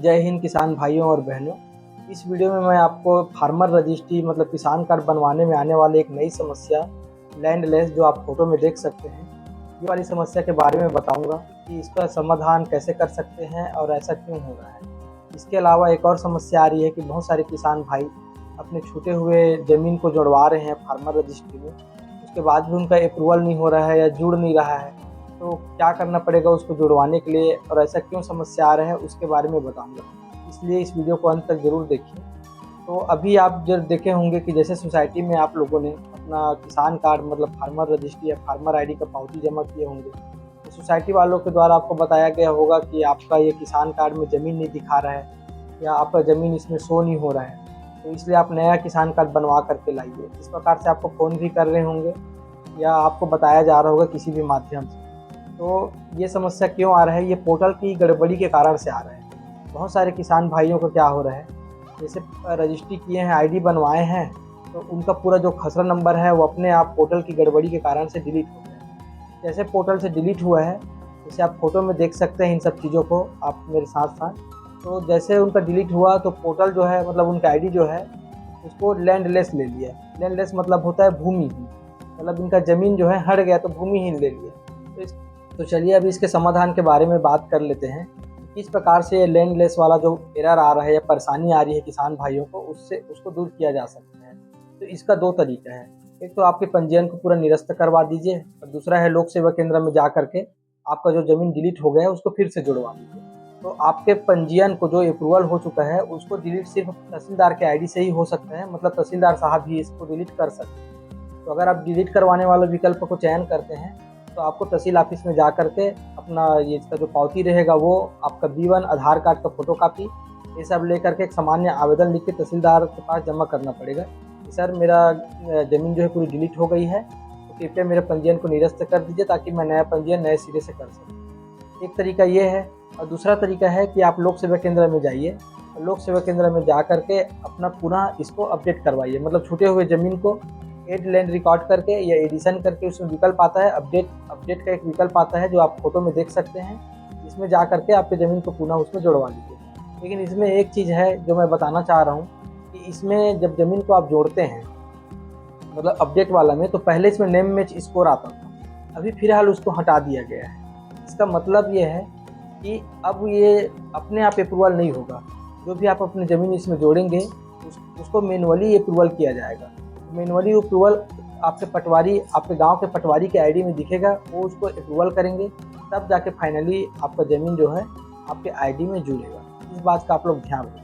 जय हिंद किसान भाइयों और बहनों। इस वीडियो में मैं आपको फार्मर रजिस्ट्री मतलब किसान कार्ड बनवाने में आने वाली एक नई समस्या लैंडलेस जो आप फोटो में देख सकते हैं, ये वाली समस्या के बारे में बताऊंगा कि इसका समाधान कैसे कर सकते हैं और ऐसा क्यों हो रहा है। इसके अलावा एक और समस्या आ रही है कि बहुत सारे किसान भाई अपने छूटे हुए ज़मीन को जुड़वा रहे हैं फार्मर रजिस्ट्री में, उसके बाद भी उनका अप्रूवल नहीं हो रहा है या जुड़ नहीं रहा है। तो क्या करना पड़ेगा उसको जुड़वाने के लिए और ऐसा क्यों समस्या आ रहा है उसके बारे में बताऊंगा, इसलिए इस वीडियो को अंत तक ज़रूर देखिए। तो अभी आप जब देखे होंगे कि जैसे सोसाइटी में आप लोगों ने अपना किसान कार्ड मतलब फार्मर रजिस्ट्री या फार्मर आईडी का पावती जमा किए होंगे, तो सोसाइटी वालों के द्वारा आपको बताया गया होगा कि आपका ये किसान कार्ड में ज़मीन नहीं दिखा रहा है या आपका ज़मीन इसमें शो नहीं हो रहा है, तो इसलिए आप नया किसान कार्ड बनवा करके लाइए। इस प्रकार से आपको फ़ोन भी कर रहे होंगे या आपको बताया जा रहा होगा किसी भी माध्यम से। तो ये समस्या क्यों आ रहा है? ये पोर्टल की गड़बड़ी के कारण से आ रहा है। बहुत सारे किसान भाइयों को क्या हो रहा है, जैसे रजिस्ट्री किए हैं, आईडी बनवाए हैं, तो उनका पूरा जो खसरा नंबर है वो अपने आप पोर्टल की गड़बड़ी के कारण से डिलीट हो गया है। जैसे पोर्टल से डिलीट हुआ है, जैसे आप फोटो में देख सकते हैं इन सब चीज़ों को आप मेरे साथ साथ। तो जैसे उनका डिलीट हुआ तो पोर्टल जो है मतलब उनका आईडी जो है उसको लैंडलेस ले लिया। लैंडलेस मतलब होता है भूमिहीन, मतलब इनका ज़मीन जो है हट गया तो भूमिहीन ले लिया। तो चलिए अभी इसके समाधान के बारे में बात कर लेते हैं। किस प्रकार से लैंडलेस वाला जो एरर आ रहा है या परेशानी आ रही है किसान भाइयों को, उसको दूर किया जा सकता है। तो इसका दो तरीका है। एक तो आपके पंजीयन को पूरा निरस्त करवा दीजिए और दूसरा है लोक सेवा केंद्र में जा करके आपका जो ज़मीन डिलीट हो गया है उसको फिर से जुड़वा दीजिए। तो आपके पंजीयन को जो अप्रूवल हो चुका है उसको डिलीट सिर्फ तहसीलदार के आईडी से ही हो सकता है, मतलब तहसीलदार साहब ही इसको डिलीट कर सकते हैं। तो अगर आप डिलीट करवाने वाले विकल्प को चयन करते हैं तो आपको तहसील ऑफिस में जा करके अपना ये इसका जो पावती रहेगा वो आपका B1 आधार कार्ड का फोटो कापी ये सब लेकर के एक सामान्य आवेदन लिख के तहसीलदार के पास जमा करना पड़ेगा कि सर मेरा ज़मीन जो है पूरी डिलीट हो गई है, तो कृपया मेरे पंजीयन को निरस्त कर दीजिए ताकि मैं नया पंजीयन नए सिरे से कर सकूँ। एक तरीका ये है। और दूसरा तरीका है कि आप लोक सेवा केंद्र में जाइए, लोक सेवा केंद्र में जा करके अपना पुनः इसको अपडेट करवाइए, मतलब छूटे हुए ज़मीन को एड लैंड रिकॉर्ड करके या एडिशन करके उसमें विकल्प आता है अपडेट का एक विकल्प आता है जो आप फोटो में देख सकते हैं। इसमें जा करके आपके ज़मीन को पुनः उसमें जुड़वा लीजिए। लेकिन इसमें एक चीज़ है जो मैं बताना चाह रहा हूँ कि इसमें जब ज़मीन को आप जोड़ते हैं मतलब अपडेट वाला में, तो पहले इसमें नेम मैच स्कोर आता था, अभी फिलहाल उसको हटा दिया गया है। इसका मतलब ये है कि अब ये अपने आप अप्रूवल नहीं होगा, जो भी आप अपनी ज़मीन इसमें जोड़ेंगे उसको मैनुअली अप्रूवल किया जाएगा। मैनुअली अप्रूवल आपके पटवारी आपके गांव के पटवारी के आईडी में दिखेगा, वो उसको अप्रूवल करेंगे, तब जाके फाइनली आपका ज़मीन जो है आपके आईडी में जुड़ेगा। इस बात का आप लोग ध्यान रखें।